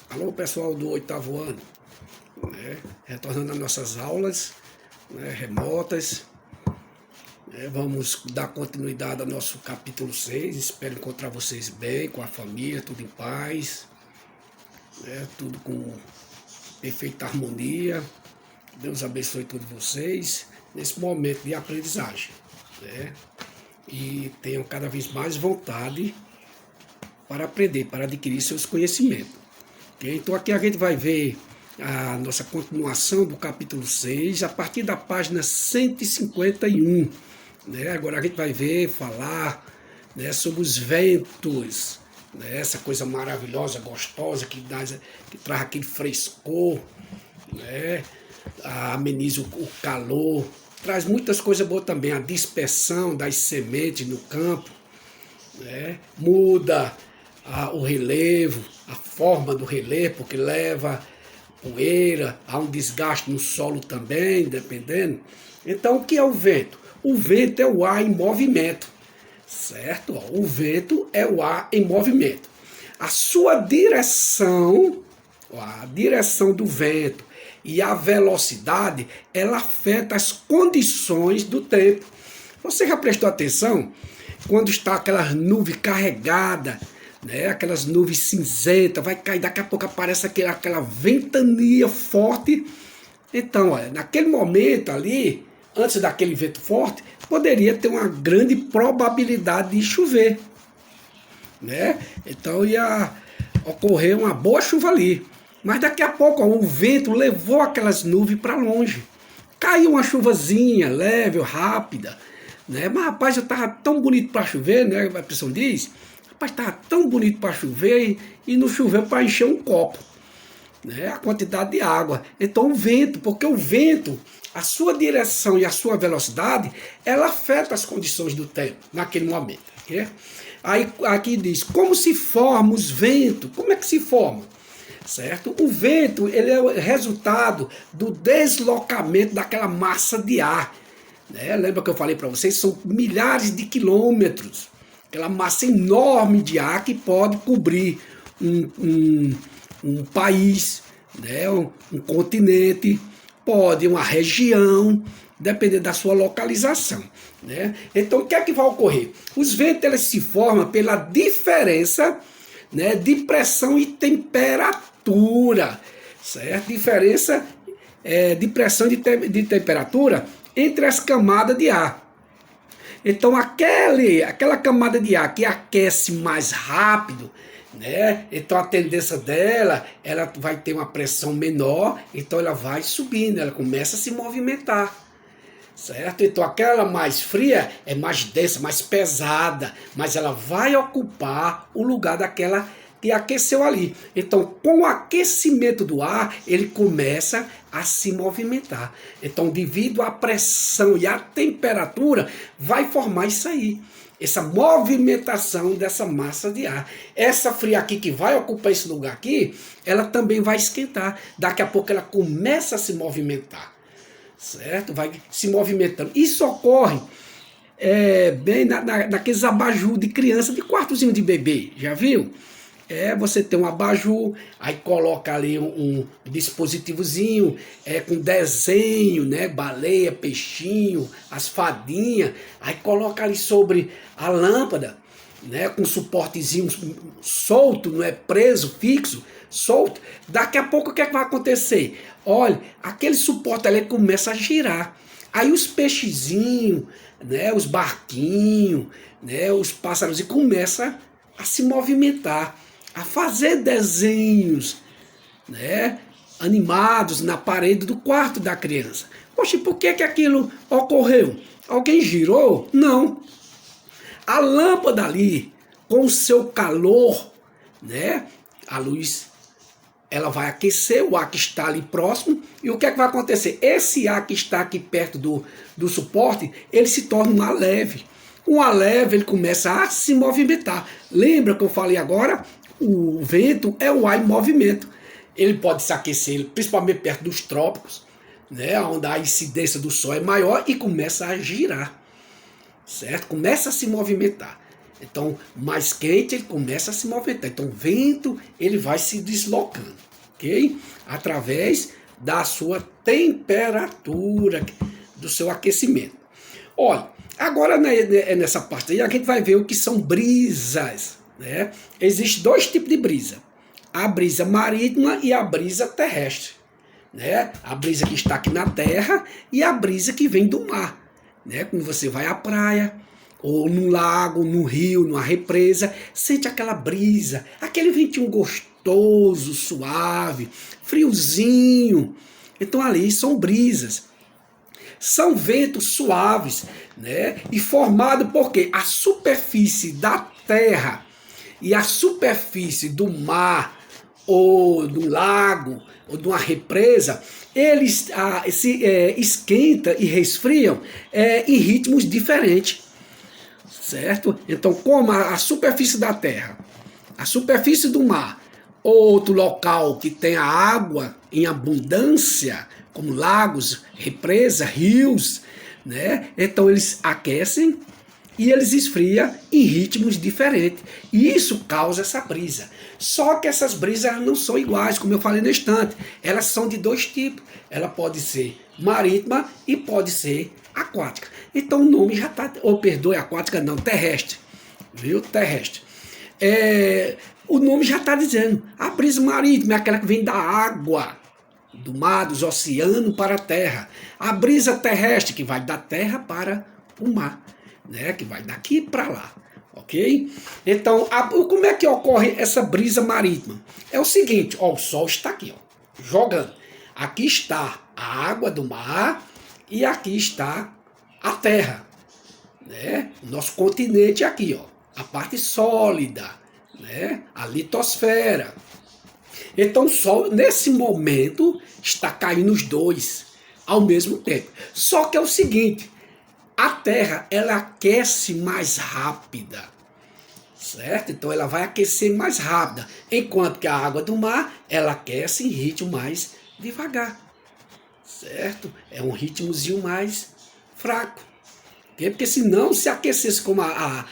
Alô, pessoal do oitavo ano, né? Retornando às nossas aulas, né, remotas, né? Vamos dar continuidade ao nosso capítulo 6. Espero encontrar vocês bem, com a família, tudo em paz, né? Tudo com perfeita harmonia. Deus abençoe todos vocês nesse momento de aprendizagem, né? E tenham cada vez mais vontade para aprender, para adquirir seus conhecimentos. Okay? Então aqui a gente vai ver a nossa continuação do capítulo 6, a partir da página 151. Né? Agora a gente vai ver, falar, né, sobre os ventos, né? Essa coisa maravilhosa, gostosa, que traz aquele frescor, né? Ameniza o calor, traz muitas coisas boas também, a dispersão das sementes no campo, né? Muda o relevo, a forma do relevo, porque leva poeira, há um desgaste no solo também, dependendo. Então, o que é o vento? O vento é o ar em movimento, certo? O vento é o ar em movimento. A sua direção, a direção do vento e a velocidade, ela afeta as condições do tempo. Você já prestou atenção? Quando está aquela nuvem carregada, né, aquelas nuvens cinzentas, vai cair, daqui a pouco aparece aquela ventania forte. Então, olha, naquele momento ali, antes daquele vento forte, poderia ter uma grande probabilidade de chover, né? Então ia ocorrer uma boa chuva ali. Mas daqui a pouco o vento levou aquelas nuvens para longe. Caiu uma chuvazinha leve, rápida, né? Mas rapaz, eu estava tão bonito para chover, né? A pessoa diz, rapaz, estava tão bonito para chover e não choveu para encher um copo, né? A quantidade de água. Então o vento, porque o vento, a sua direção e a sua velocidade, ela afeta as condições do tempo naquele momento, né? Aí aqui diz, como se forma os ventos? Como é que se forma? Certo? O vento, ele é o resultado do deslocamento daquela massa de ar, né? Lembra que eu falei para vocês? São milhares de quilômetros, aquela massa enorme de ar que pode cobrir um país, né? Um continente, pode uma região, dependendo da sua localização, né? Então o que é que vai ocorrer? Os ventos, eles se formam pela diferença, né, de pressão e temperatura, certo? Diferença de pressão e de temperatura entre as camadas de ar. Então aquela camada de ar que aquece mais rápido, né? Então a tendência dela, ela vai ter uma pressão menor, então ela vai subindo, ela começa a se movimentar. Certo? Então aquela mais fria é mais densa, mais pesada, mas ela vai ocupar o lugar daquela que aqueceu ali. Então, com o aquecimento do ar, ele começa a se movimentar. Então, devido à pressão e à temperatura, vai formar isso aí. Essa movimentação dessa massa de ar. Essa fria aqui que vai ocupar esse lugar aqui, ela também vai esquentar. Daqui a pouco ela começa a se movimentar. Certo? Vai se movimentando. Isso ocorre bem naqueles abajur de criança de quartozinho de bebê, já viu? Você tem um abajur, aí coloca ali um dispositivozinho com desenho, né? Baleia, peixinho, as fadinhas, aí coloca ali sobre a lâmpada, né? Com suportezinho solto, não é preso, fixo, solto. Daqui a pouco o que é que vai acontecer? Olha, aquele suporte ali começa a girar. Aí os peixezinhos, né, os barquinhos, né, os pássaros começam a se movimentar, a fazer desenhos, né, animados na parede do quarto da criança. Poxa, por que aquilo ocorreu? Alguém girou? Não. A lâmpada ali, com o seu calor, né, a luz, ela vai aquecer o ar que está ali próximo, e o que é que vai acontecer? Esse ar que está aqui perto do suporte, ele se torna um ar leve. Um ar leve, ele começa a se movimentar. Lembra que eu falei agora? O vento é o ar em movimento. Ele pode se aquecer, principalmente perto dos trópicos, né, onde a incidência do sol é maior, e começa a girar, certo? Começa a se movimentar. Então, mais quente, ele começa a se movimentar. Então, o vento, ele vai se deslocando, ok? Através da sua temperatura, do seu aquecimento. Olha, agora nessa parte aí, a gente vai ver o que são brisas, né? Existem dois tipos de brisa. A brisa marítima e a brisa terrestre, né? A brisa que está aqui na terra e a brisa que vem do mar, né? Quando você vai à praia, ou num lago, num rio, numa represa, sente aquela brisa, aquele ventinho gostoso, suave, friozinho. Então ali são brisas. São ventos suaves, né? E formado porque a superfície da terra e a superfície do mar, ou do lago, ou de uma represa, eles se esquentam e resfriam em ritmos diferentes, certo? Então, como a superfície da terra, a superfície do mar, outro local que tem a água em abundância, como lagos, represas, rios, né? Então eles aquecem e eles esfriam em ritmos diferentes. E isso causa essa brisa. Só que essas brisas não são iguais, como eu falei no instante. Elas são de dois tipos. Ela pode ser marítima e pode ser aquática. Então o nome já está, ou perdoe, aquática não, terrestre. Viu? Terrestre. O nome já está dizendo. A brisa marítima é aquela que vem da água, do mar, dos oceanos para a terra. A brisa terrestre que vai da terra para o mar, né? Que vai daqui para lá, ok? Então, como é que ocorre essa brisa marítima? É o seguinte, ó, o sol está aqui, ó, jogando. Aqui está a água do mar e aqui está a terra, né? O nosso continente aqui, ó, a parte sólida, né? A litosfera. Então o sol, nesse momento, está caindo os dois ao mesmo tempo. Só que é o seguinte, a Terra, ela aquece mais rápida, certo? Então ela vai aquecer mais rápida, enquanto que a água do mar, ela aquece em ritmo mais devagar, certo? É um ritmozinho mais fraco. Porque senão, se aquecesse como a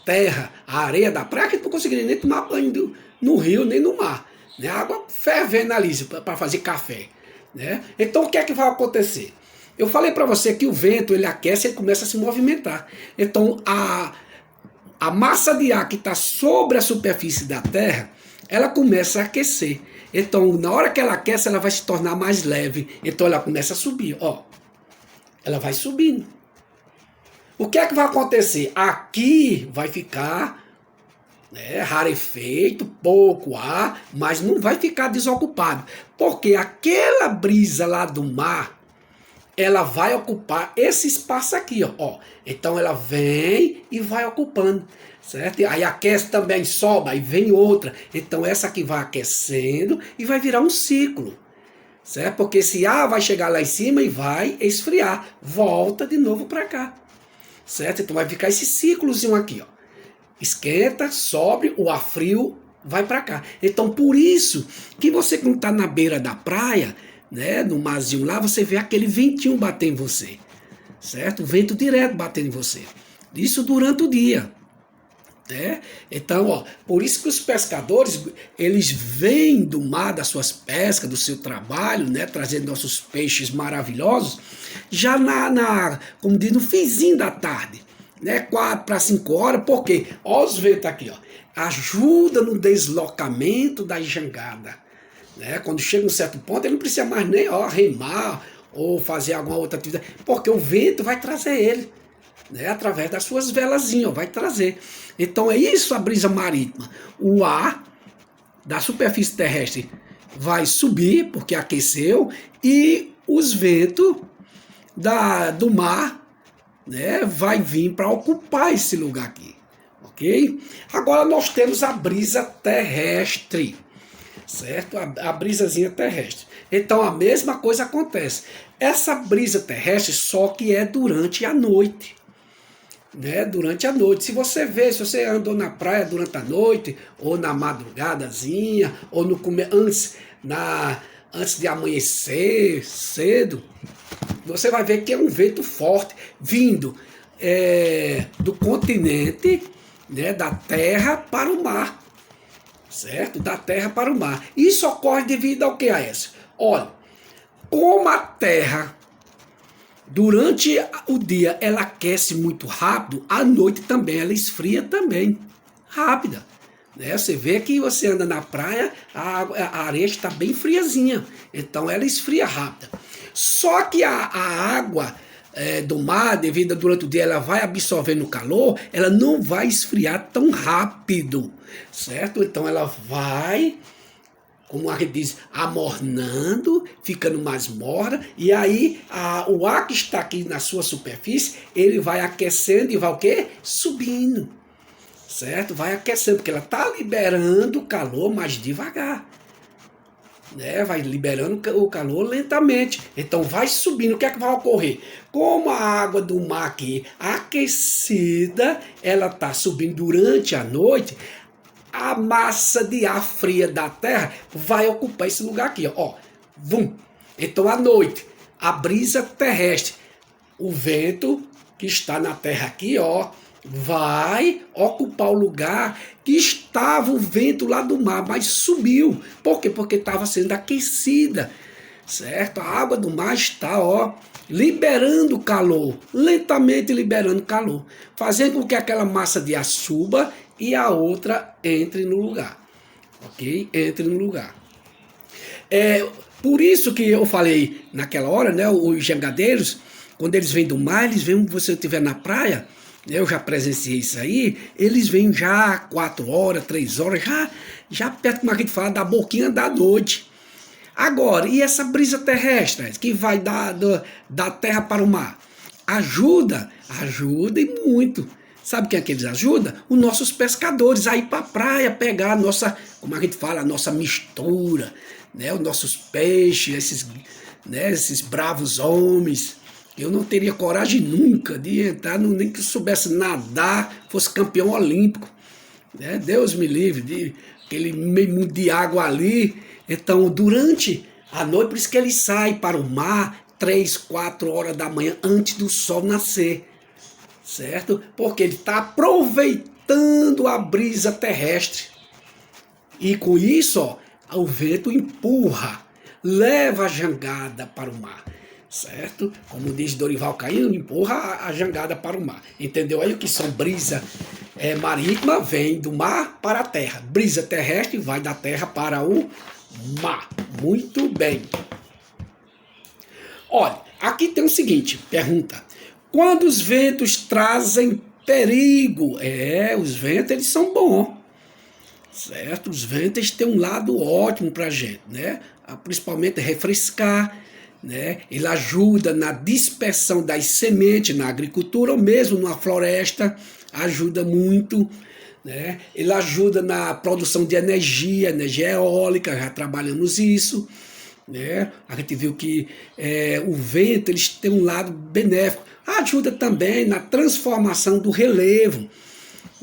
terra, a areia da praia, a gente não conseguiria nem tomar banho no rio, nem no mar. Né? A água fervendo ali para fazer café. Né? Então o que é que vai acontecer? Eu falei para você que o vento, ele aquece e ele começa a se movimentar. Então a massa de ar que está sobre a superfície da terra, ela começa a aquecer. Então na hora que ela aquece, ela vai se tornar mais leve. Então ela começa a subir. Ó, ela vai subindo. O que é que vai acontecer? Aqui vai ficar, né, rarefeito, pouco ar, mas não vai ficar desocupado. Porque aquela brisa lá do mar, ela vai ocupar esse espaço aqui, ó. Então ela vem e vai ocupando, certo? E aí aquece também, sobe, aí vem outra. Então essa aqui vai aquecendo e vai virar um ciclo, certo? Porque esse ar vai chegar lá em cima e vai esfriar, volta de novo para cá, certo? Então vai ficar esse ciclozinho aqui, ó. Esquenta, sobe, o ar frio vai para cá. Então por isso que você quando está na beira da praia, né, no marzinho lá, você vê aquele ventinho bater em você, certo? O vento direto batendo em você. Isso durante o dia, né? Então, ó, por isso que os pescadores, eles vêm do mar, das suas pescas, do seu trabalho, né, trazendo nossos peixes maravilhosos, já como diz, no finzinho da tarde, né, 4 para 5 horas, porque, ó, os ventos aqui, ó, ajuda no deslocamento da jangada. Né? Quando chega um certo ponto, ele não precisa mais nem remar ou fazer alguma outra atividade, porque o vento vai trazer ele, né? Através das suas velazinhas, vai trazer. Então é isso a brisa marítima. O ar da superfície terrestre vai subir, porque aqueceu, e os ventos do mar, né, vai vir para ocupar esse lugar aqui. Ok? Agora nós temos a brisa terrestre. Certo? A brisazinha terrestre. Então a mesma coisa acontece. Essa brisa terrestre só que é durante a noite. Né? Durante a noite. Se você andou na praia durante a noite, ou na madrugadazinha, ou antes de amanhecer cedo, você vai ver que é um vento forte vindo do continente, né, da terra para o mar, certo? Da terra para o mar. Isso ocorre devido ao que, Aécio? Olha, como a terra durante o dia ela aquece muito rápido, à noite também ela esfria também, rápida. Né? Você vê que você anda na praia, a areia está bem friazinha, então ela esfria rápida. Só que a água do mar, devido durante o dia, ela vai absorvendo o calor, ela não vai esfriar tão rápido, certo? Então ela vai, como a gente diz, amornando, ficando mais morna, e aí o ar que está aqui na sua superfície, ele vai aquecendo e vai o quê? Subindo, certo? Vai aquecendo, porque ela está liberando o calor mais devagar, né? Vai liberando o calor lentamente, então vai subindo. O que é que vai ocorrer? Como a água do mar aqui aquecida, ela está subindo durante a noite, a massa de ar fria da Terra vai ocupar esse lugar aqui, ó. Vum. Então, à noite, a brisa terrestre, o vento que está na Terra aqui, ó, vai ocupar o lugar que estava o vento lá do mar, mas subiu. Por quê? Porque estava sendo aquecida, certo? A água do mar está, ó, liberando calor, lentamente liberando calor, fazendo com que aquela massa de ar suba e a outra entre no lugar, ok? Entre no lugar. Por isso que eu falei naquela hora, né? Os jangadeiros, quando eles vêm do mar, eles vêm, você estiver na praia, eu já presenciei isso aí, eles vêm já 4 horas, 3 horas, já perto, como a gente fala, da boquinha da noite. Agora, e essa brisa terrestre que vai da terra para o mar? Ajuda e muito. Sabe quem é que eles ajudam? Os nossos pescadores a ir para a praia pegar a nossa, como a gente fala, a nossa mistura, né? Os nossos peixes, esses bravos homens. Eu não teria coragem nunca de entrar, nem que eu soubesse nadar, fosse campeão olímpico. Né? Deus me livre, de aquele meio mundo de água ali. Então, durante a noite, por isso que ele sai para o mar 3, 4 horas da manhã, antes do sol nascer, certo? Porque ele está aproveitando a brisa terrestre. E com isso, ó, o vento empurra, leva a jangada para o mar, certo? Como diz Dorival Caymmi, empurra a jangada para o mar. Entendeu aí o que são brisa marítima? Vem do mar para a terra. Brisa terrestre vai da terra para o mar. Muito bem. Olha, aqui tem o seguinte, pergunta. Quando os ventos trazem perigo? Os ventos, eles são bons, certo? Os ventos têm um lado ótimo para a gente, né? Principalmente refrescar, né? Ele ajuda na dispersão das sementes na agricultura ou mesmo na floresta, ajuda muito, né? Ele ajuda na produção de energia eólica, já trabalhamos isso, né? A gente viu que o vento eles têm um lado benéfico, ajuda também na transformação do relevo,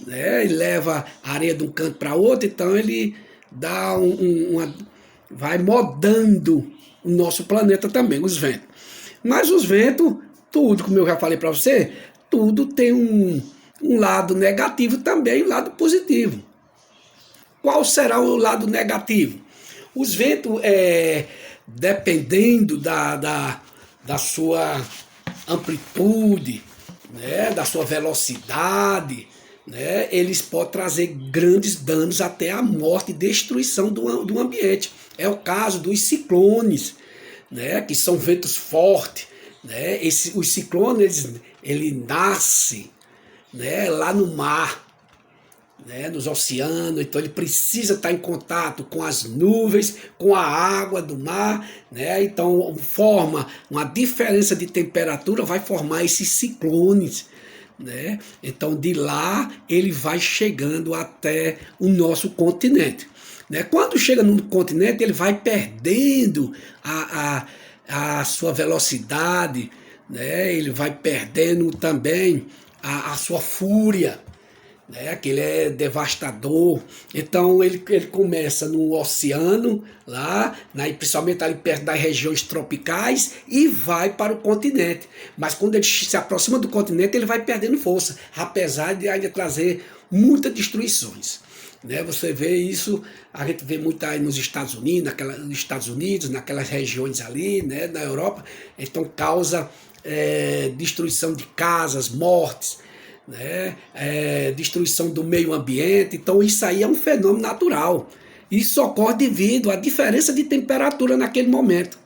né? Ele leva a areia de um canto para outro, então ele dá vai modando o nosso planeta também, os ventos. Mas os ventos, tudo, como eu já falei para você, tudo tem um lado negativo também, um lado positivo. Qual será o lado negativo? Os ventos, dependendo da sua amplitude, né, da sua velocidade, né, eles podem trazer grandes danos até a morte e destruição do ambiente. É o caso dos ciclones, né, que são ventos fortes. Né, os ciclones ele nasce, né, lá no mar, né, nos oceanos, então ele precisa estar em contato com as nuvens, com a água do mar, né, então forma uma diferença de temperatura, vai formar esses ciclones, né, então de lá ele vai chegando até o nosso continente. Né, quando chega no continente ele vai perdendo a sua velocidade, né, ele vai perdendo também a sua fúria, né, que ele é devastador. Então ele começa no oceano, lá, né, principalmente ali perto das regiões tropicais, e vai para o continente. Mas quando ele se aproxima do continente, ele vai perdendo força, apesar de ainda trazer muitas destruições. Né, você vê isso, a gente vê muito aí nos Estados Unidos, naquelas regiões ali, né, na Europa, então causa destruição de casas, mortes, né, destruição do meio ambiente. Então isso aí é um fenômeno natural. Isso ocorre devido à diferença de temperatura naquele momento.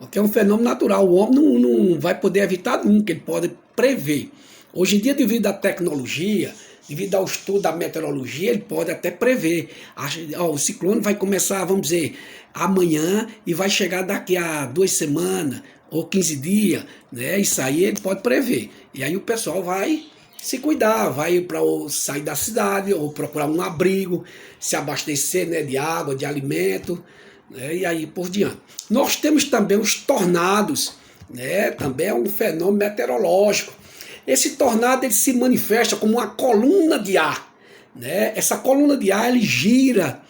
Porque é um fenômeno natural, o homem não vai poder evitar nunca, ele pode prever. Hoje em dia, devido à tecnologia, devido ao estudo da meteorologia, ele pode até prever. O ciclone vai começar, vamos dizer, amanhã e vai chegar daqui a 2 semanas ou 15 dias, né? Isso aí ele pode prever. E aí o pessoal vai se cuidar, vai para sair da cidade ou procurar um abrigo, se abastecer, né, de água, de alimento, né, e aí por diante. Nós temos também os tornados, né? Também é um fenômeno meteorológico. Esse tornado ele se manifesta como uma coluna de ar, né? Essa coluna de ar ele gira,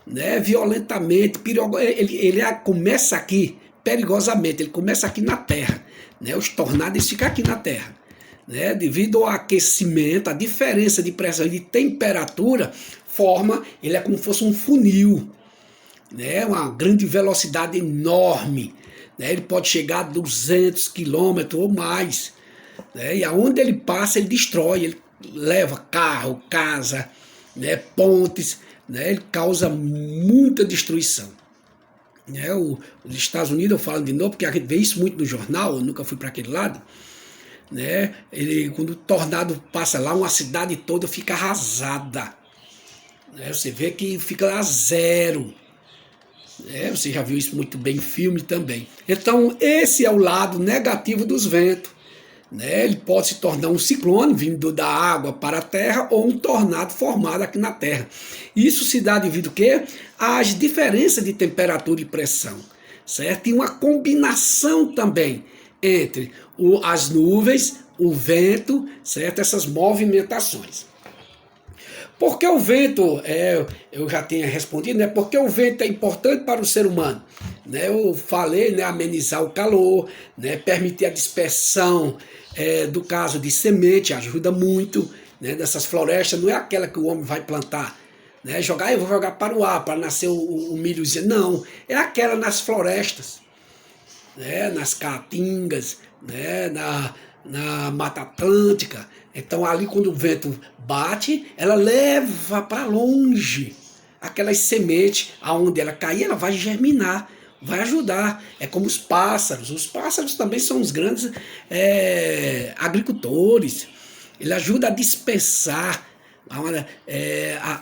né, violentamente, ele começa aqui perigosamente, ele começa aqui na Terra, né? Os tornados eles ficam aqui na Terra, né? Devido ao aquecimento, a diferença de pressão e de temperatura ele é como se fosse um funil, né? Uma grande velocidade enorme, né? Ele pode chegar a 200 quilômetros ou mais, né? E aonde ele passa, ele destrói, ele leva carro, casa, né? Pontes, né? Ele causa muita destruição. Né? Os Estados Unidos, eu falo de novo, porque a gente vê isso muito no jornal, eu nunca fui para aquele lado, né? Quando o tornado passa lá, uma cidade toda fica arrasada, né? Você vê que fica lá zero. Você já viu isso muito bem em filme também. Então, esse é o lado negativo dos ventos. Né? Ele pode se tornar um ciclone vindo da água para a terra ou um tornado formado aqui na terra. Isso se dá devido ao quê? Às diferenças de temperatura e pressão, certo? E uma combinação também entre as nuvens, o vento, certo? Essas movimentações. Por que o vento, eu já tinha respondido, né? Porque o vento é importante para o ser humano. Né? Eu falei, né, amenizar o calor, né, permitir a dispersão do caso de semente, ajuda muito, né, dessas florestas. Não é aquela que o homem vai plantar, né, eu vou jogar para o ar, para nascer o milhozinho. Não, é aquela nas florestas, né, nas caatingas, né, na Mata Atlântica. Então ali quando o vento bate, ela leva para longe aquelas sementes, aonde ela cair, ela vai germinar, vai ajudar. É como os pássaros também são os grandes agricultores. Ele ajuda a dispersar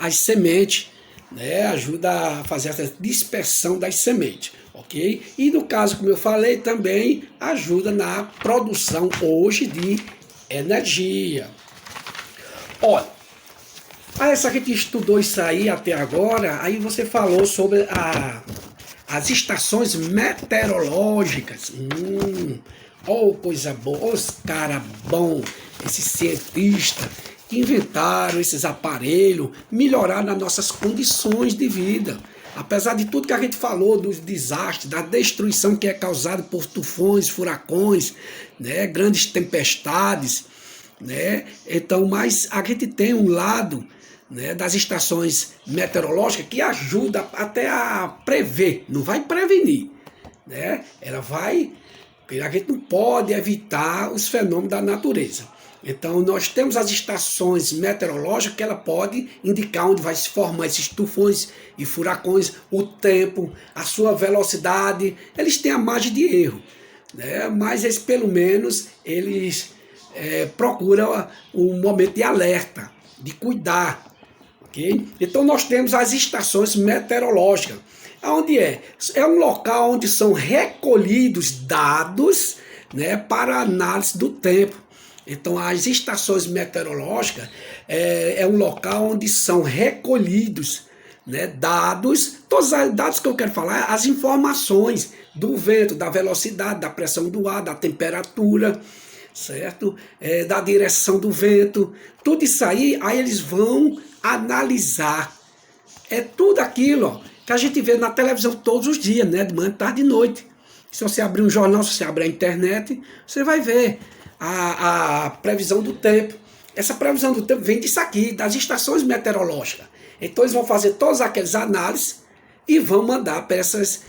as sementes, né? Ajuda a fazer essa dispersão das sementes, ok? E no caso, como eu falei, também ajuda na produção hoje de energia. Olha, essa que a gente estudou isso aí até agora, aí você falou sobre as estações meteorológicas. Oh, coisa boa, os caras bons, esses cientistas que inventaram esses aparelhos, melhoraram as nossas condições de vida. Apesar de tudo que a gente falou, dos desastres, da destruição que é causada por tufões, furacões, né, grandes tempestades, né? Então, mas a gente tem um lado, né, das estações meteorológicas que ajuda até a prever, não vai prevenir, né? Ela vai, a gente não pode evitar os fenômenos da natureza. Então nós temos as estações meteorológicas que ela pode indicar onde vai se formar esses tufões e furacões, o tempo, a sua velocidade. Eles têm a margem de erro, né? Mas eles, pelo menos eles procuram um momento de alerta, de cuidar. Okay? Então nós temos as estações meteorológicas. Onde é um local onde são recolhidos dados, né, para análise do tempo. Então as estações meteorológicas é um local onde são recolhidos, né, dados, todos os dados que eu quero falar, as informações do vento, da velocidade, da pressão do ar, da temperatura, certo? Da direção do vento, tudo isso aí eles vão analisar. É tudo aquilo, ó, que a gente vê na televisão todos os dias, né? De manhã, tarde e noite. Se você abrir um jornal, se você abrir a internet, você vai ver a previsão do tempo. Essa previsão do tempo vem disso aqui, das estações meteorológicas. Então eles vão fazer todas aquelas análises e vão mandar para essas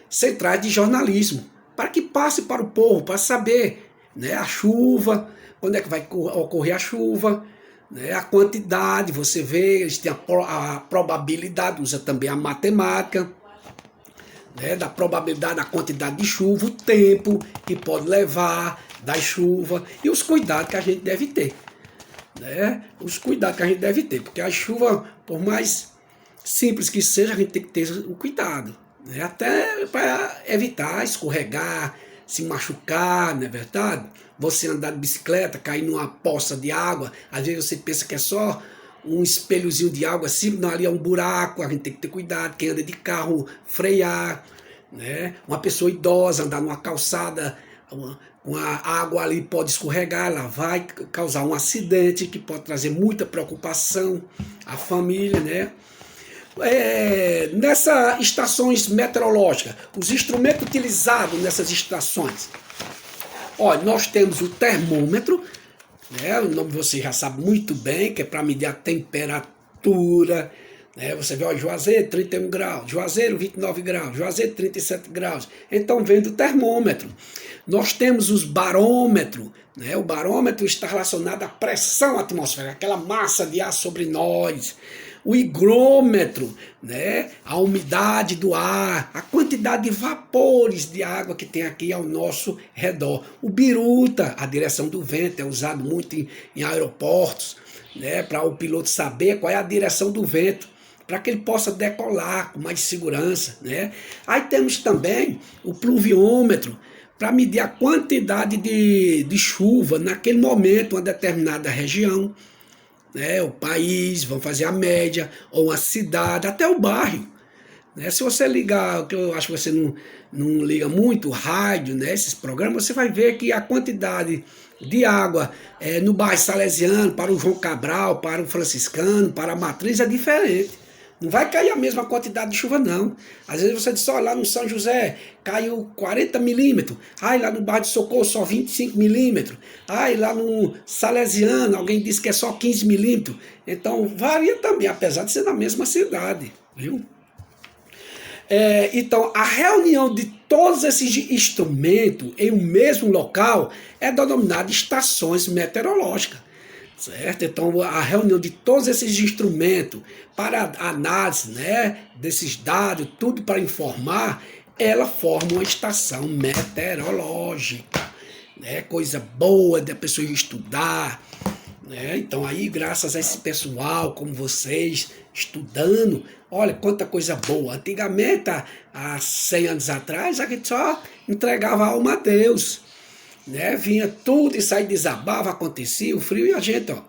centrais de jornalismo, para que passe para o povo, para saber, né, a chuva, quando é que vai ocorrer a chuva, né, a quantidade, você vê, eles têm a probabilidade, usa também a matemática, né, da probabilidade, da quantidade de chuva, o tempo que pode levar da chuva e os cuidados que a gente deve ter. Né? Os cuidados que a gente deve ter, porque a chuva, por mais simples que seja, a gente tem que ter o cuidado, né? Até para evitar escorregar, se machucar, não é verdade? Você andar de bicicleta, cair numa poça de água, às vezes você pensa que é só um espelhozinho de água assim, não, ali é um buraco, a gente tem que ter cuidado, quem anda de carro, frear, né? Uma pessoa idosa andar numa calçada, com a água ali pode escorregar, ela vai causar um acidente que pode trazer muita preocupação à família, né? Nessas estações meteorológicas, os instrumentos utilizados nessas estações, olha, nós temos o termômetro, né? O nome você já sabe muito bem, que é para medir a temperatura, né? Você vê, ó, Juazeiro 31 graus, Juazeiro 29 graus, Juazeiro 37 graus, então vem do termômetro. Nós temos os barômetros, né? O barômetro está relacionado à pressão atmosférica, aquela massa de ar sobre nós. O higrômetro, né? A umidade do ar, a quantidade de vapores de água que tem aqui ao nosso redor. O biruta, a direção do vento, é usado muito em aeroportos, né? Para o piloto saber qual é a direção do vento, para que ele possa decolar com mais segurança, né? Aí temos também o pluviômetro, para medir a quantidade de chuva naquele momento, uma determinada região, né, o país, vão fazer a média, ou uma cidade, até o bairro. Né? Se você ligar, que eu acho que você não liga muito, o rádio, né, esses programas, você vai ver que a quantidade de água no bairro Salesiano, para o João Cabral, para o Franciscano, para a Matriz é diferente. Não vai cair a mesma quantidade de chuva, não. Às vezes você diz, olha, lá no São José caiu 40 milímetros. Ai, lá no bairro de Socorro só 25 milímetros. Ai, lá no Salesiano alguém disse que é só 15 milímetros. Então, varia também, apesar de ser na mesma cidade, viu? Então, a reunião de todos esses instrumentos em um mesmo local é denominada estações meteorológicas. Certo? Então, a reunião de todos esses instrumentos para análise, né, desses dados, tudo para informar, ela forma uma estação meteorológica, né? Coisa boa da pessoa estudar, né? Então, aí, graças a esse pessoal, como vocês, estudando, olha quanta coisa boa. Antigamente, há 100 anos atrás, a gente só entregava a alma a Deus. Né? Vinha tudo, isso aí desabava, acontecia o frio e a gente, ó,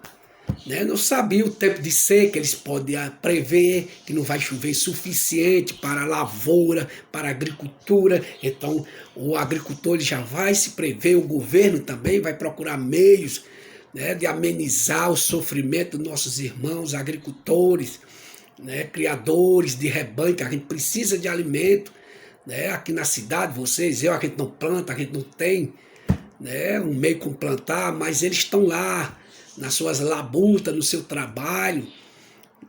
né, não sabia o tempo de seca, eles podiam prever que não vai chover suficiente para a lavoura, para a agricultura. Então o agricultor ele já vai se prever, o governo também vai procurar meios, né, de amenizar o sofrimento dos nossos irmãos agricultores, né, criadores de rebanho, que a gente precisa de alimento, né? Aqui na cidade, vocês, a gente não planta, a gente não tem, né, um meio com plantar, mas eles estão lá nas suas labutas, no seu trabalho,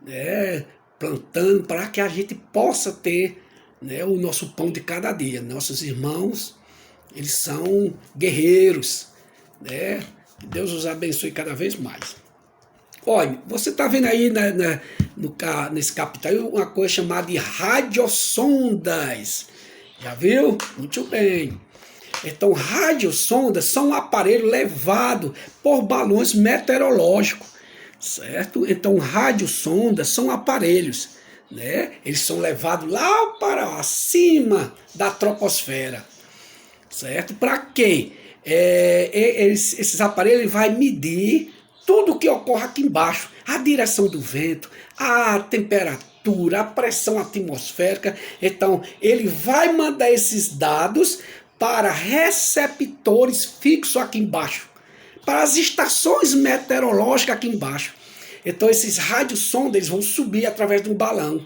né, plantando para que a gente possa ter, né, o nosso pão de cada dia. Nossos irmãos, eles são guerreiros, né? Que Deus os abençoe cada vez mais. Olha, você está vendo aí nesse capítulo uma coisa chamada de radiosondas. Já viu? Muito bem. Então, radiosondas são um aparelho levado por balões meteorológicos, certo? Então, radiosondas são aparelhos, né? Eles são levados lá para cima da troposfera, certo? Para quê? Esses aparelhos vão medir tudo o que ocorre aqui embaixo, a direção do vento, a temperatura, a pressão atmosférica. Então, ele vai mandar esses dados para receptores fixos aqui embaixo, para as estações meteorológicas aqui embaixo. Então esses radiosondas eles vão subir através de um balão,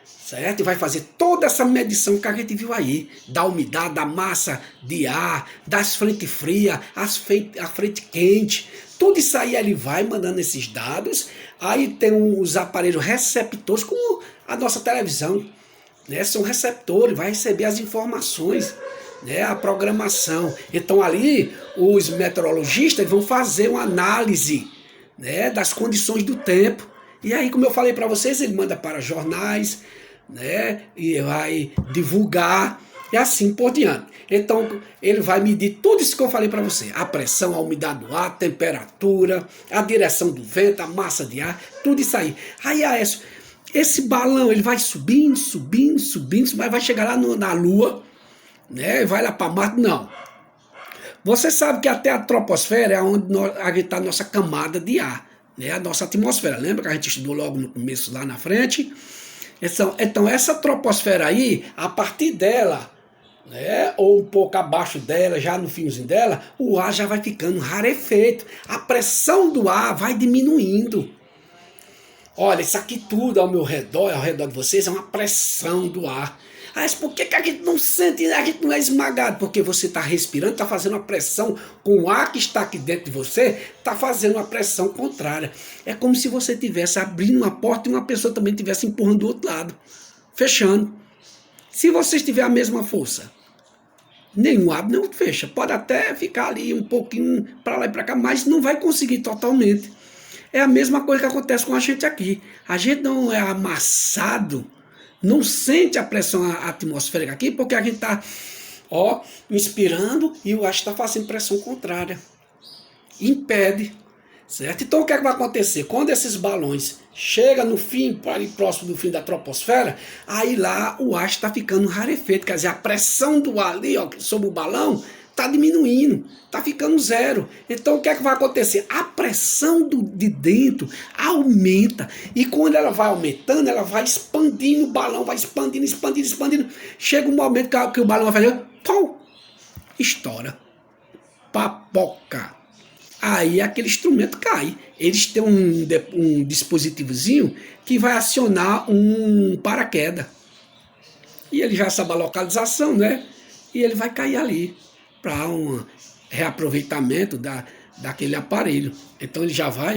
certo? E vai fazer toda essa medição que a gente viu aí, da umidade, da massa de ar, das frentes frias, a frente quente, tudo isso aí ele vai mandando esses dados. Aí tem os aparelhos receptores, como a nossa televisão, né? São receptores, vai receber as informações, né? A programação. Então ali os meteorologistas vão fazer uma análise, né? Das condições do tempo. E aí, como eu falei para vocês, ele manda para jornais, né? E vai divulgar e assim por diante. Então ele vai medir tudo isso que eu falei para você: a pressão, a umidade do ar, a temperatura, a direção do vento, a massa de ar, tudo isso aí. Aí Aécio, esse balão ele vai subindo, subindo, subindo, mas vai chegar lá na Lua, né? Vai lá para Marte? Não. Você sabe que até a troposfera é onde a gente está a nossa camada de ar, né? A nossa atmosfera. Lembra que a gente estudou logo no começo lá na frente? Então essa troposfera aí, a partir dela, né, ou um pouco abaixo dela, já no finzinho dela, o ar já vai ficando rarefeito. A pressão do ar vai diminuindo. Olha, isso aqui tudo ao meu redor, ao redor de vocês, é uma pressão do ar. Mas por que a gente não sente, a gente não é esmagado? Porque você está respirando, está fazendo uma pressão com o ar que está aqui dentro de você, está fazendo uma pressão contrária. É como se você estivesse abrindo uma porta e uma pessoa também estivesse empurrando do outro lado, fechando. Se você tiver a mesma força, nenhum abre, nem fecha. Pode até ficar ali um pouquinho para lá e para cá, mas não vai conseguir totalmente. É a mesma coisa que acontece com a gente aqui. A gente não é amassado, não sente a pressão atmosférica aqui, porque a gente está inspirando e o ar está fazendo pressão contrária. Impede, certo? Então o que é que vai acontecer? Quando esses balões chegam no fim, próximo do fim da troposfera, aí lá o ar está ficando rarefeito, quer dizer, a pressão do ar ali sobre o balão está diminuindo, está ficando zero. Então o que é que vai acontecer? A pressão de dentro aumenta, e quando ela vai aumentando, ela vai expandindo o balão, vai expandindo, expandindo, expandindo. Chega um momento que o balão vai fazer, pum, estoura, papoca. Aí aquele instrumento cai. Eles têm um dispositivozinho que vai acionar um paraquedas. E ele já sabe a localização, né? E ele vai cair ali para um reaproveitamento daquele aparelho. Então ele já vai,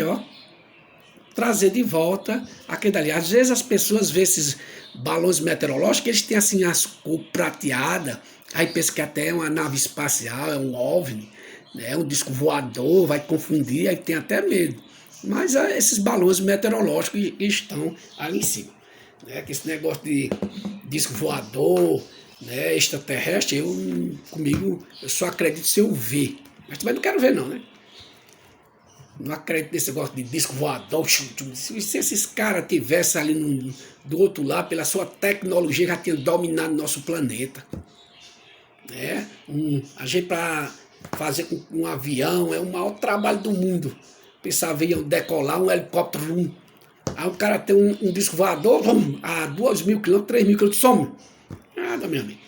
trazer de volta aquele dali. Às vezes as pessoas veem esses balões meteorológicos, eles têm assim as cor prateada, aí pensa que até é uma nave espacial, é um OVNI, né, um disco voador, vai confundir, aí tem até medo. Mas esses balões meteorológicos que estão ali em cima, né, que esse negócio de disco voador, né, extraterrestre, comigo, eu só acredito se eu ver. Mas também não quero ver não, né? Não acredito nesse negócio de disco voador. Se esses caras tivessem ali do outro lado, pela sua tecnologia, já tinham dominado nosso planeta. Né? A gente, para fazer com um avião, é o maior trabalho do mundo. Pensava em decolar um helicóptero. Aí o cara tem um disco voador, a 2.000 km, 3.000 km, some. Nada, meu amigo.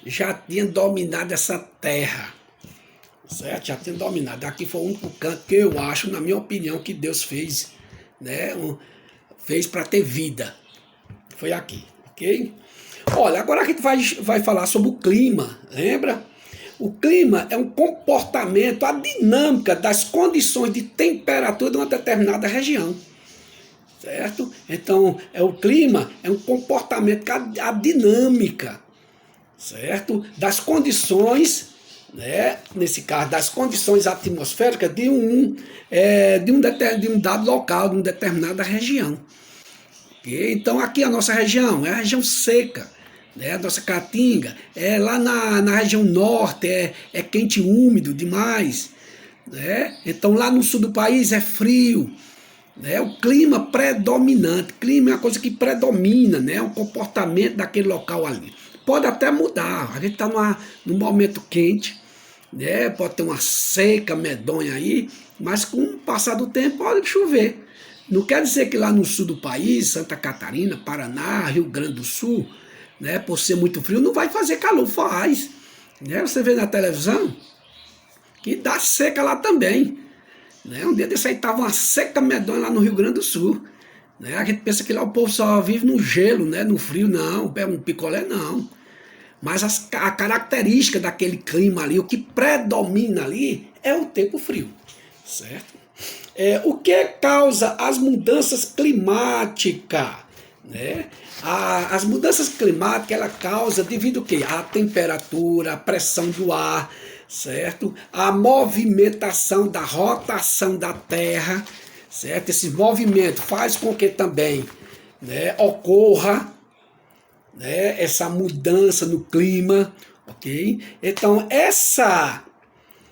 Já tinha dominado essa terra. Certo? Já tinha dominado. Aqui foi o único canto que eu acho, na minha opinião, que Deus fez, né? Fez para ter vida. Foi aqui, ok? Olha, agora a gente vai falar sobre o clima, lembra? O clima é um comportamento, a dinâmica das condições de temperatura de uma determinada região. Certo? Então, o clima é um comportamento, a dinâmica, certo? Das condições, né? Nesse caso, das condições atmosféricas de um dado local, de uma determinada região. Okay? Então, aqui a nossa região é a região seca, né? A nossa caatinga, lá na região norte é quente e úmido demais, né? Então, lá no sul do país é frio. Né, o clima predominante, clima é uma coisa que predomina, né, o comportamento daquele local ali. Pode até mudar, a gente está num momento quente, né, pode ter uma seca medonha aí, mas com o passar do tempo pode chover. Não quer dizer que lá no sul do país, Santa Catarina, Paraná, Rio Grande do Sul, né, por ser muito frio, não vai fazer calor, faz. Né? Você vê na televisão que dá seca lá também. Né? Um dia desse aí estava uma seca medonha lá no Rio Grande do Sul. Né? A gente pensa que lá o povo só vive no gelo, né? No frio, não. É um picolé, não. Mas a característica daquele clima ali, o que predomina ali é o tempo frio, certo? O que causa as mudanças climáticas? Né? As mudanças climáticas ela causa devido ao quê? A temperatura, a pressão do ar, certo? A movimentação da rotação da Terra, certo? Esse movimento faz com que também, né, ocorra, né, essa mudança no clima, ok? Então essa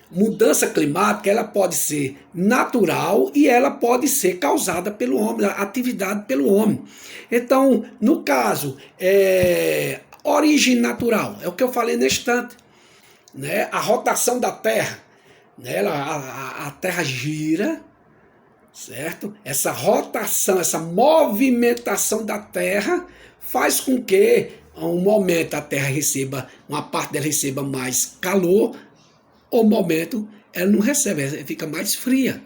mudança climática ela pode ser natural e ela pode ser causada pelo homem, atividade pelo homem. Então, no caso, origem natural, é o que eu falei neste instante, né? A rotação da Terra, né? A Terra gira, certo? Essa rotação, essa movimentação da Terra faz com que um momento a Terra receba, uma parte dela receba mais calor, o momento ela não recebe, ela fica mais fria,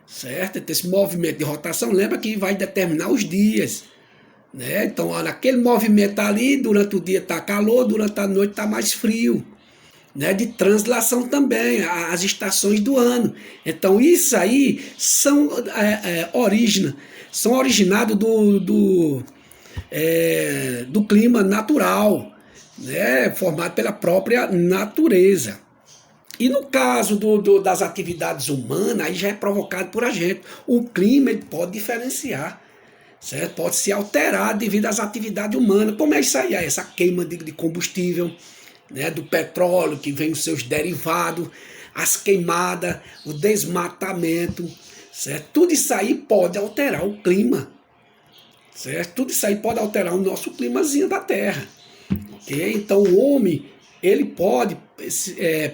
certo? Então, esse movimento de rotação, lembra que vai determinar os dias, né? Então, olha, aquele movimento tá ali, durante o dia está calor, durante a noite está mais frio, né? De translação também, as estações do ano. Então, isso aí são originados do clima natural, né? Formado pela própria natureza. E no caso das atividades humanas, aí já é provocado por a gente. O clima ele pode diferenciar, certo? Pode se alterar devido às atividades humanas. Como é isso aí? Essa queima de combustível, né? Do petróleo, que vem os seus derivados, as queimadas, o desmatamento, certo? Tudo isso aí pode alterar o clima, certo? Tudo isso aí pode alterar o nosso climazinho da Terra. Okay? Então o homem ele pode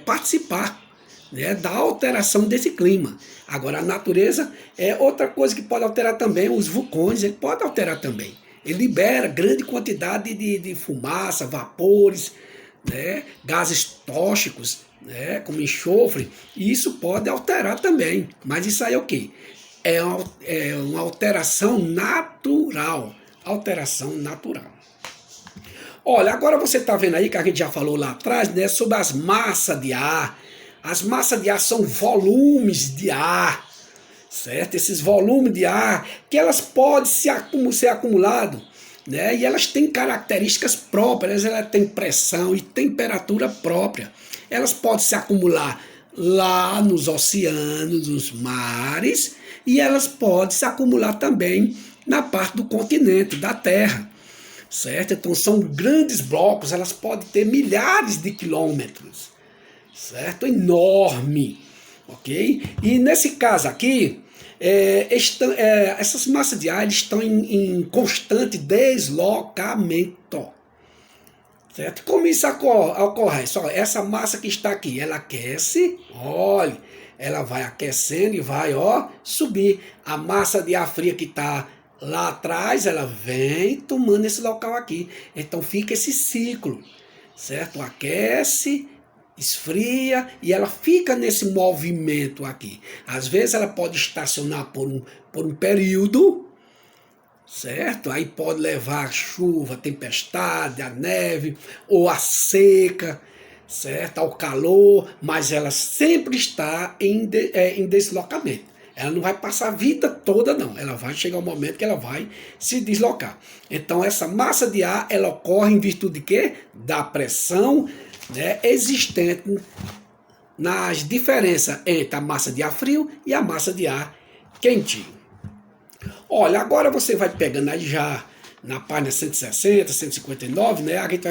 participar, né, da alteração desse clima. Agora a natureza é outra coisa que pode alterar também, os vulcões, ele pode alterar também. Ele libera grande quantidade de fumaça, vapores, né, gases tóxicos, né, como enxofre, e isso pode alterar também. Mas isso aí é o quê? É uma alteração natural. Alteração natural. Olha, agora você está vendo aí que a gente já falou lá atrás, né, sobre as massas de ar. As massas de ar são volumes de ar, certo? Esses volumes de ar que elas podem ser acumulados, né? E elas têm características próprias, elas têm pressão e temperatura própria. Elas podem se acumular lá nos oceanos, nos mares, e elas podem se acumular também na parte do continente, da Terra. Certo? Então são grandes blocos, elas podem ter milhares de quilômetros, certo? Enorme, ok? E nesse caso aqui, essas massas de ar estão em constante deslocamento, certo? Como isso ocorre? Só essa massa que está aqui, ela aquece, olha, ela vai aquecendo e vai, ó, subir. A massa de ar fria que está lá atrás, ela vem tomando esse local aqui. Então fica esse ciclo, certo? Aquece, esfria e ela fica nesse movimento aqui. Às vezes ela pode estacionar por um período, certo? Aí pode levar a chuva, a tempestade, a neve ou a seca, certo? Ao calor, mas ela sempre está em deslocamento. Ela não vai passar a vida toda, não. Ela vai chegar um momento que ela vai se deslocar. Então, essa massa de ar, ela ocorre em virtude de quê? Da pressão, né, existente nas diferenças entre a massa de ar frio e a massa de ar quentinho. Olha, agora você vai pegando aí já na página 160, 159, né? A gente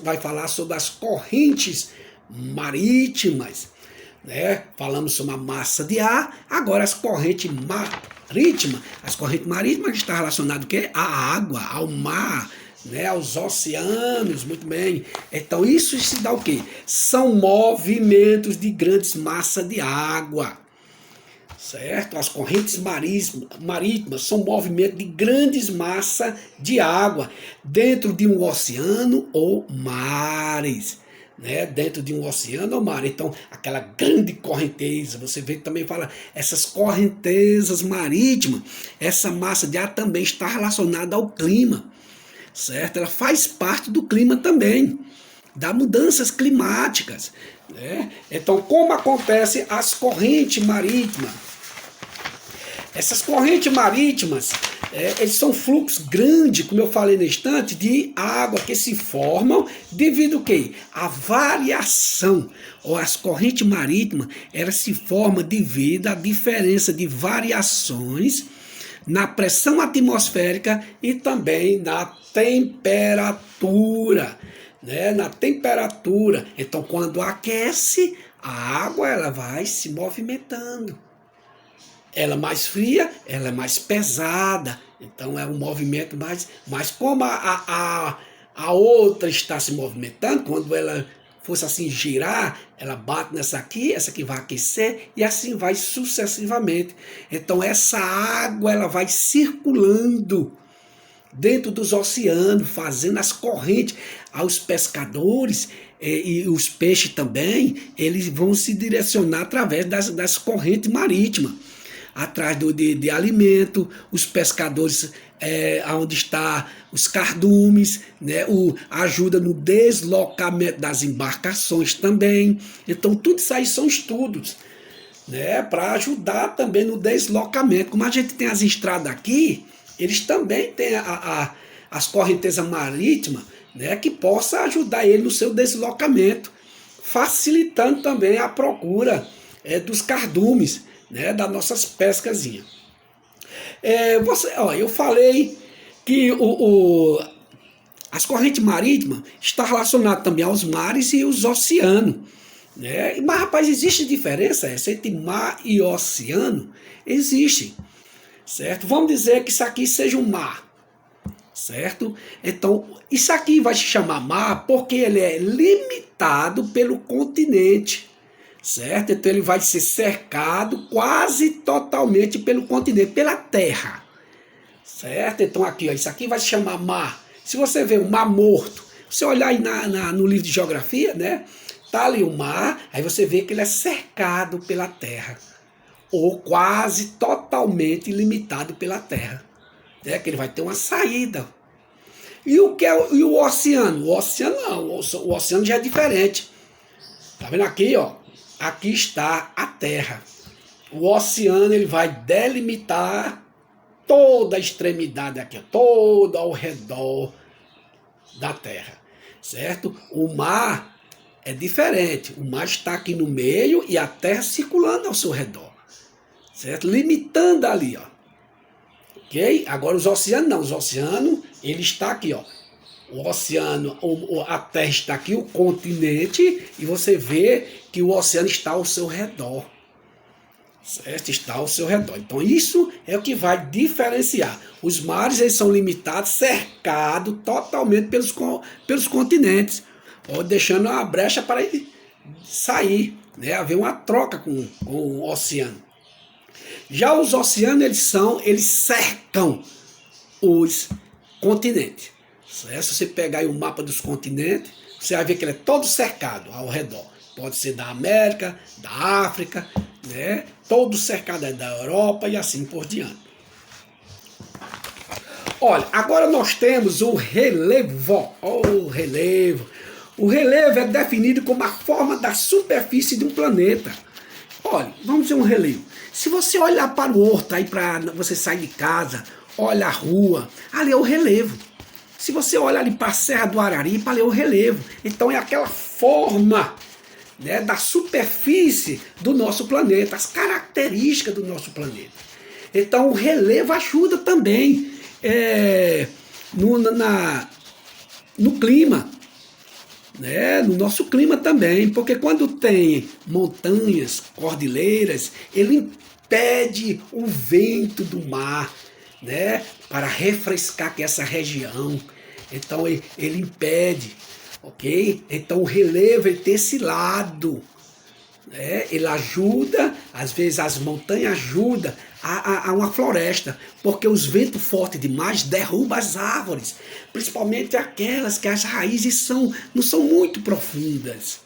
vai falar sobre as correntes marítimas. Né? Falamos sobre a massa de ar, agora as correntes marítimas. As correntes marítimas estão relacionadas ao quê? À água, ao mar, né? Aos oceanos, muito bem. Então isso se dá o quê? São movimentos de grandes massas de água, certo? As correntes marítimas são movimentos de grandes massas de água dentro de um oceano ou mares. né, dentro de um oceano ou mar. Então, aquela grande correnteza, você vê que também fala, essas correntezas marítimas, essa massa de ar também está relacionada ao clima, certo? Ela faz parte do clima também, das mudanças climáticas, né? Então, como acontece as correntes marítimas? Essas correntes marítimas, eles são fluxos grandes, como eu falei no instante, de água que se formam devido ao quê? A variação, ou as correntes marítimas, elas se formam devido à diferença de variações na pressão atmosférica e também na temperatura, né? Na temperatura. Então, quando aquece, a água ela vai se movimentando. Ela mais fria, ela é mais pesada, então é um movimento mais. Mas como a outra está se movimentando, quando ela fosse assim girar, ela bate nessa aqui, essa aqui vai aquecer e assim vai sucessivamente. Então essa água ela vai circulando dentro dos oceanos, fazendo as correntes. Aos pescadores e os peixes também, eles vão se direcionar através das correntes marítimas atrás de alimento, os pescadores, onde está os cardumes, né, ajuda no deslocamento das embarcações também. Então, tudo isso aí são estudos, né, para ajudar também no deslocamento. Como a gente tem as estradas aqui, eles também têm as correntezas marítimas, né, que possa ajudar ele no seu deslocamento, facilitando também a procura dos cardumes, né, das nossas pescazinhas. Eu falei que as correntes marítimas estão relacionadas também aos mares e os oceanos, né? Mas, rapaz, existe diferença entre mar e oceano? Existe, certo? Vamos dizer que isso aqui seja um mar, certo? Então, isso aqui vai se chamar mar porque ele é limitado pelo continente, certo? Então ele vai ser cercado quase totalmente pelo continente, pela terra, certo? Então aqui, ó, isso aqui vai se chamar mar. Se você vê o Mar Morto, você olhar aí no livro de geografia, né? Tá ali o mar, aí você vê que ele é cercado pela terra, ou quase totalmente limitado pela terra, né? Que ele vai ter uma saída. E o que é e o oceano? O oceano não, o oceano já é diferente. Tá vendo aqui, ó? Aqui está a Terra. O oceano ele vai delimitar toda a extremidade aqui, todo ao redor da Terra, certo? O mar é diferente. O mar está aqui no meio e a Terra circulando ao seu redor, certo? Limitando ali, ó. Ok? Agora os oceanos não. Os oceanos ele está aqui, ó. O oceano, a terra está aqui, o continente, e você vê que o oceano está ao seu redor. Certo? Está ao seu redor. Então isso é o que vai diferenciar. Os mares eles são limitados, cercados totalmente pelos continentes, deixando uma brecha para ele sair, né? Haver uma troca com o oceano. Já os oceanos eles cercam os continentes. Se você pegar aí o mapa dos continentes, você vai ver que ele é todo cercado ao redor. Pode ser da América, da África, né? Todo cercado da Europa e assim por diante. Olha, agora nós temos o relevo. O relevo. O relevo é definido como a forma da superfície de um planeta. Olha, vamos dizer um relevo. Se você olhar para o horto, aí para você sair de casa, olha a rua, ali é o relevo. Se você olhar ali para a Serra do Araripe, ali é o relevo. Então é aquela forma, né, da superfície do nosso planeta, as características do nosso planeta. Então o relevo ajuda também no clima, né, no nosso clima também, porque quando tem montanhas, cordilheiras, ele impede o vento do mar, né, para refrescar aqui essa região. Então ele impede, ok? Então o relevo ele tem esse lado, Ele ajuda, às vezes as montanhas ajudam a uma floresta, porque os ventos fortes demais derrubam as árvores, principalmente aquelas que as raízes não são muito profundas,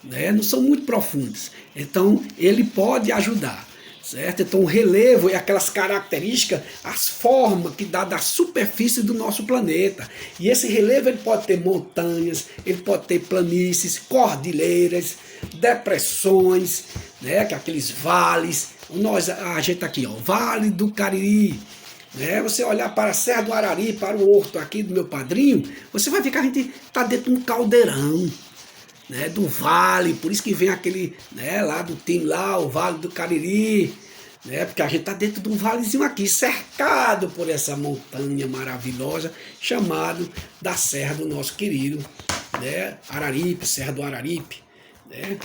né? Não são muito profundas. Então ele pode ajudar, certo? Então o relevo é aquelas características, as formas que dá da superfície do nosso planeta. E esse relevo ele pode ter montanhas, ele pode ter planícies, cordilheiras, depressões, né? Que é aqueles vales. A gente tá aqui, ó, Vale do Cariri. Né? Você olhar para a Serra do Arari, para o horto aqui do meu padrinho, você vai ver que a gente está dentro de um caldeirão, né, do vale, por isso que vem aquele, né, lá do time lá, o Vale do Cariri, né, porque a gente está dentro de um valezinho aqui, cercado por essa montanha maravilhosa, chamado da Serra do nosso querido, né, Araripe, Serra do Araripe, né.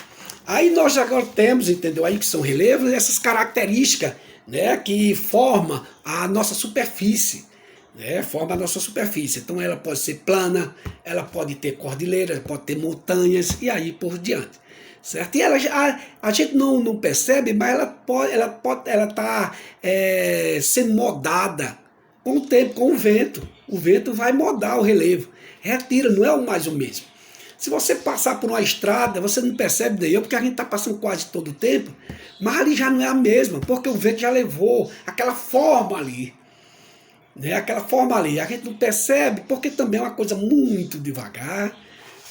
Aí nós agora temos, entendeu, aí que são relevos, essas características, né, que formam a nossa superfície, né, forma a nossa superfície. Então ela pode ser plana, ela pode ter cordilheiras, pode ter montanhas e aí por diante, certo? E ela, a gente não percebe, mas ela está sendo modada com o tempo, com o vento. O vento vai modar o relevo, retira, não é mais o mesmo. Se você passar por uma estrada, você não percebe daí, porque a gente está passando quase todo o tempo, mas ali já não é a mesma, porque o vento já levou aquela forma ali. Né, aquela forma ali, a gente não percebe, porque também é uma coisa muito devagar,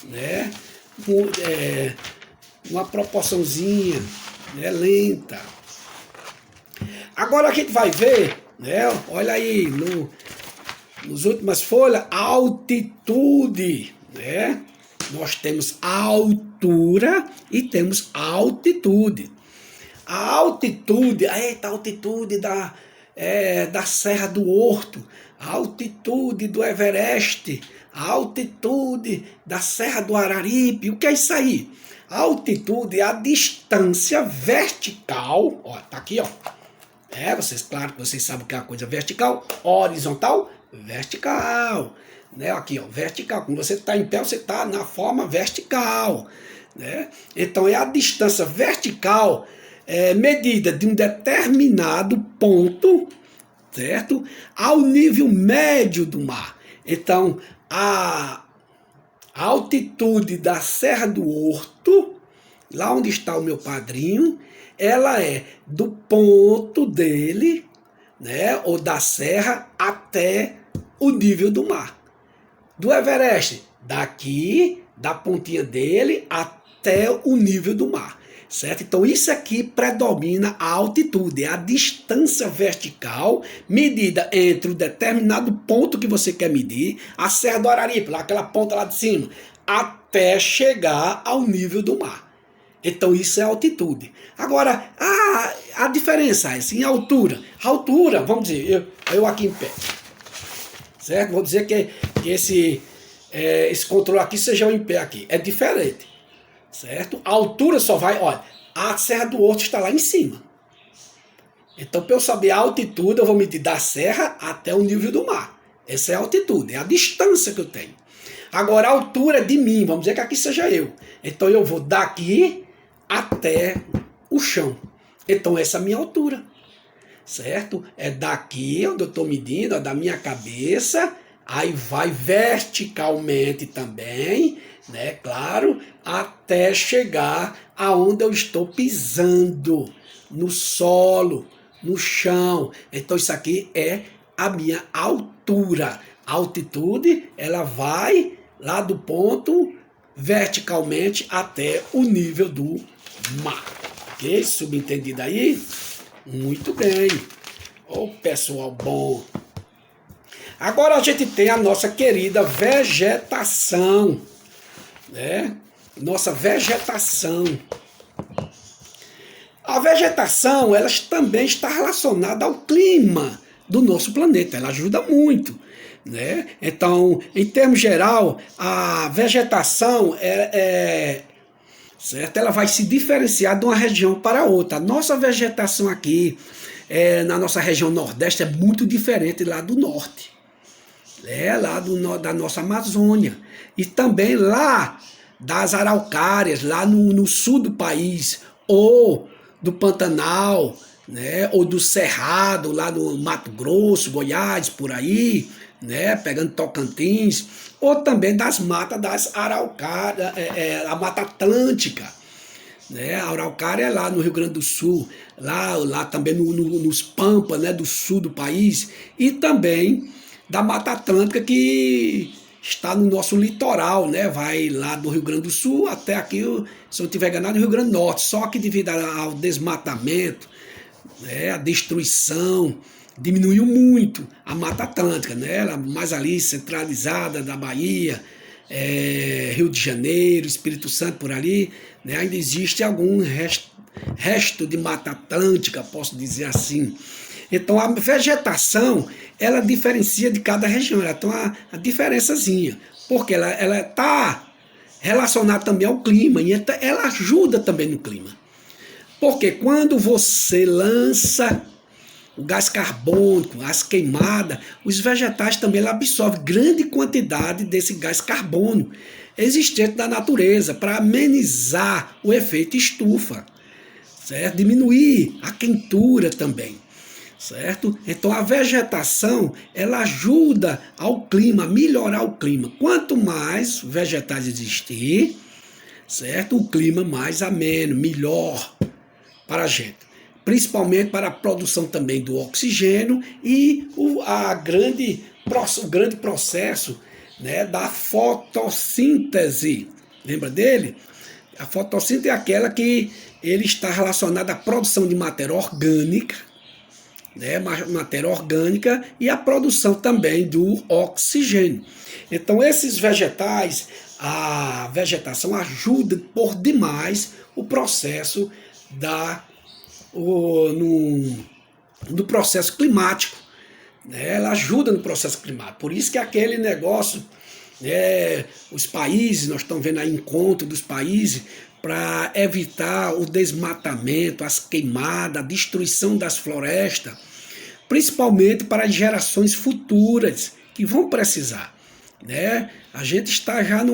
né, uma proporçãozinha, né, lenta. Agora a gente vai ver, né, olha aí, nos últimas folhas, altitude, né, nós temos altura e temos altitude. A altitude, eita, a altitude da Serra do Horto, a altitude do Everest, a altitude da Serra do Araripe. O que é isso aí? A altitude é a distância vertical, ó, tá aqui, ó. Vocês, claro que vocês sabem o que é a coisa vertical, horizontal, vertical, né? Aqui, ó, vertical. Quando você está em pé, você está na forma vertical, né? Então é a distância vertical medida de um determinado ponto, certo? Ao nível médio do mar. Então, a altitude da Serra do Horto, lá onde está o meu padrinho, ela é do ponto dele, né, ou da serra, até o nível do mar. Do Everest, daqui, da pontinha dele, até o nível do mar. Certo? Então isso aqui predomina a altitude, é a distância vertical medida entre o determinado ponto que você quer medir, a Serra do Araripe, lá, aquela ponta lá de cima, até chegar ao nível do mar. Então isso é altitude. Agora, a diferença é assim, a altura. A altura, vamos dizer, eu aqui em pé, certo? Vou dizer que esse controle aqui seja em pé aqui, é diferente. Certo? A altura só vai, olha, a Serra do Horto está lá em cima. Então, para eu saber a altitude, eu vou medir da serra até o nível do mar. Essa é a altitude, é a distância que eu tenho. Agora, a altura de mim, vamos dizer que aqui seja eu. Então, eu vou daqui até o chão. Então, essa é a minha altura. Certo? É daqui onde eu estou medindo, da minha cabeça, aí vai verticalmente também, né, claro, até chegar aonde eu estou pisando, no solo, no chão. Então isso aqui é a minha altura. A altitude, ela vai lá do ponto verticalmente até o nível do mar. Ok? Subentendido aí? Muito bem. Ô, pessoal bom. Agora a gente tem a nossa querida vegetação, né? Nossa vegetação. A vegetação, ela também está relacionada ao clima do nosso planeta. Ela ajuda muito, né? Então, em termos geral, a vegetação certo? Ela vai se diferenciar de uma região para outra. A nossa vegetação aqui, na nossa região nordeste, é muito diferente lá do norte. Lá da nossa Amazônia. E também lá das araucárias lá no sul do país, ou do Pantanal, né, ou do Cerrado, lá no Mato Grosso, Goiás, por aí, né, pegando Tocantins, ou também das matas das araucárias, a Mata Atlântica, né, a araucária é lá no Rio Grande do Sul, lá também nos Pampas, né, do sul do país, e também da Mata Atlântica que está no nosso litoral, né? Vai lá do Rio Grande do Sul até aqui, se eu não estiver enganado, no Rio Grande do Norte. Só que devido ao desmatamento, né, a destruição, diminuiu muito a Mata Atlântica, né? Ela mais ali centralizada da Bahia, Rio de Janeiro, Espírito Santo por ali, né? Ainda existe algum resto de Mata Atlântica, posso dizer assim. Então a vegetação, ela diferencia de cada região, ela tem uma diferençazinha, porque ela está relacionada também ao clima, e ela ajuda também no clima. Porque quando você lança o gás carbônico, as queimadas, os vegetais também absorvem grande quantidade desse gás carbono existente na natureza para amenizar o efeito estufa, certo? Diminuir a quentura também, certo? Então a vegetação, ela ajuda ao clima, a melhorar o clima. Quanto mais vegetais existir, certo? O clima mais ameno, melhor para a gente. Principalmente para a produção também do oxigênio e o grande processo, né, da fotossíntese. Lembra dele? A fotossíntese é aquela que ele está relacionada à produção de matéria orgânica, né, matéria orgânica e a produção também do oxigênio. Então esses vegetais, a vegetação ajuda por demais o processo no processo climático, né? Ela ajuda no processo climático. Por isso que aquele negócio, né, os países, nós estamos vendo aí encontro dos países para evitar o desmatamento, as queimadas, a destruição das florestas, principalmente para as gerações futuras que vão precisar, né? A gente está já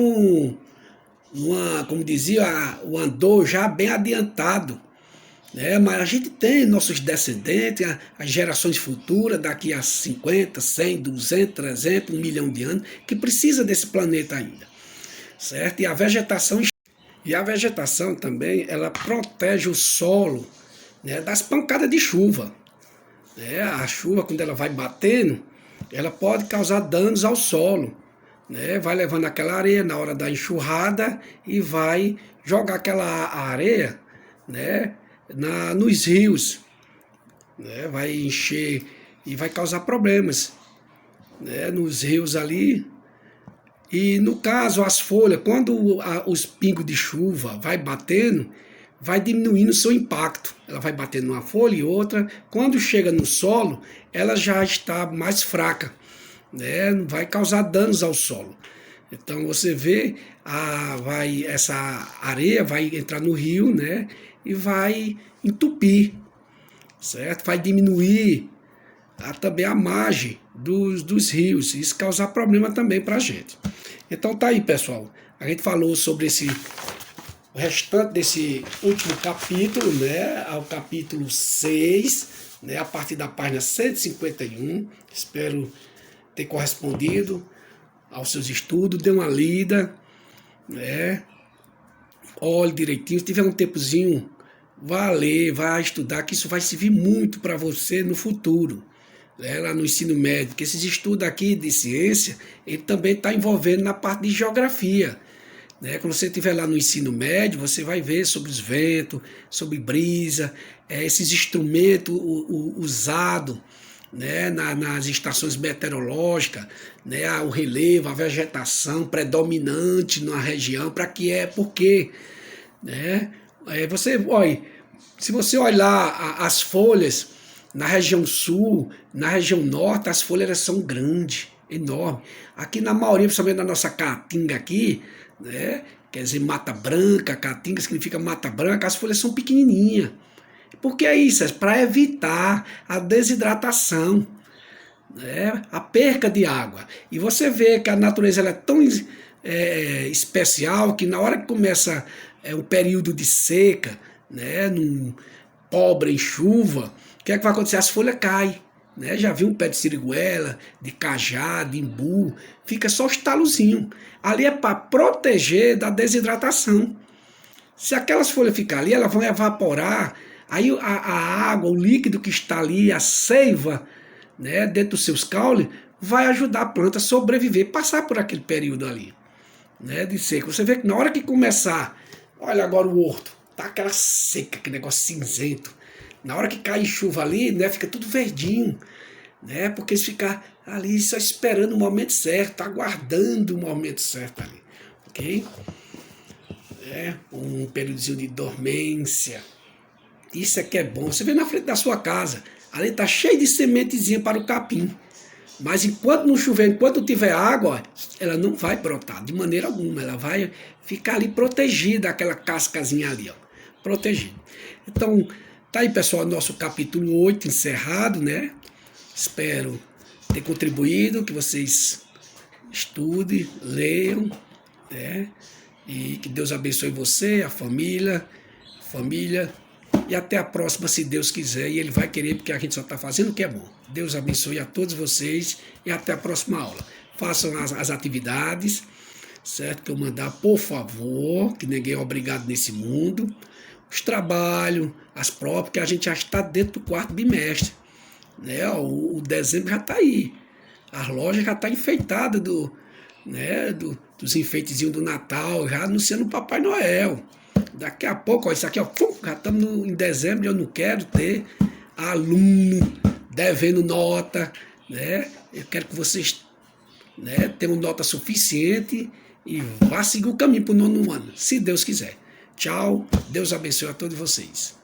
como dizia o Andor, já bem adiantado, né? Mas a gente tem nossos descendentes, as gerações futuras, daqui a 50, 100, 200, 300, 1 milhão de anos, que precisa desse planeta ainda, certo? E a vegetação também, ela protege o solo, né, das pancadas de chuva, né? A chuva, quando ela vai batendo, ela pode causar danos ao solo, né? Vai levando aquela areia na hora da enxurrada e vai jogar aquela areia, né, nos rios, né? Vai encher e vai causar problemas, né, nos rios ali. E no caso, as folhas, quando os pingos de chuva vai batendo, vai diminuindo o seu impacto. Ela vai batendo numa folha e outra. Quando chega no solo, ela já está mais fraca, né? Não vai causar danos ao solo. Então você vê, essa areia vai entrar no rio, né? E vai entupir, certo? Vai diminuir também a margem dos rios. Isso causar problema também para a gente. Então tá aí, pessoal. A gente falou sobre o restante desse último capítulo, né? Ao capítulo 6, né? A partir da página 151. Espero ter correspondido aos seus estudos. Dê uma lida, né? Olhe direitinho. Se tiver um tempozinho, vá ler, vá estudar, que isso vai servir muito para você no futuro. Lá no ensino médio, que esses estudos aqui de ciência, ele também está envolvendo na parte de geografia, né? Quando você estiver lá no ensino médio, você vai ver sobre os ventos, sobre brisa, esses instrumentos usados, né, nas estações meteorológicas, né, o relevo, a vegetação predominante na região, porque, né, se você olhar as folhas na região sul, na região norte, as folhas são grandes, enormes. Aqui na maioria, principalmente na nossa caatinga aqui, né, quer dizer, mata branca, caatinga significa mata branca, as folhas são pequenininhas. Por que é isso? É para evitar a desidratação, né, a perca de água. E você vê que a natureza ela é tão especial, que na hora que começa um período de seca, né, num pobre em chuva, o que é que vai acontecer? As folhas caem. Né? Já viu um pé de siriguela, de cajá, de imbu, fica só os talozinhos. Ali é para proteger da desidratação. Se aquelas folhas ficarem ali, elas vão evaporar, aí a água, o líquido que está ali, a seiva, né, dentro dos seus caules, vai ajudar a planta a sobreviver, passar por aquele período ali, né, de seca. Você vê que na hora que começar, olha agora o horto, tá aquela seca, aquele negócio cinzento. Na hora que cai chuva ali, né, fica tudo verdinho, né, porque eles ficam ali só esperando o momento certo, aguardando o momento certo ali, ok? Um períodozinho de dormência. Isso é que é bom. Você vê na frente da sua casa, ali está cheio de sementezinha para o capim. Mas enquanto não chover, enquanto tiver água, ela não vai brotar de maneira alguma. Ela vai ficar ali protegida, aquela cascazinha ali, ó, protegida. Então, tá aí, pessoal, nosso capítulo 8 encerrado, né? Espero ter contribuído, que vocês estudem, leiam, né? E que Deus abençoe você, a família, e até a próxima, se Deus quiser, e Ele vai querer, porque a gente só está fazendo o que é bom. Deus abençoe a todos vocês e até a próxima aula. Façam as atividades, certo? Que eu mandar, por favor, que ninguém é obrigado nesse mundo. Os trabalhos, as provas, que a gente já está dentro do quarto bimestre. Né? O dezembro já está aí. As lojas já estão enfeitadas dos enfeitezinhos do Natal, já anunciando o Papai Noel. Daqui a pouco, ó, isso aqui, ó, já estamos em dezembro e eu não quero ter aluno devendo nota, né? Eu quero que vocês, né, tenham nota suficiente e vá seguir o caminho para o 9º ano, se Deus quiser. Tchau, Deus abençoe a todos vocês.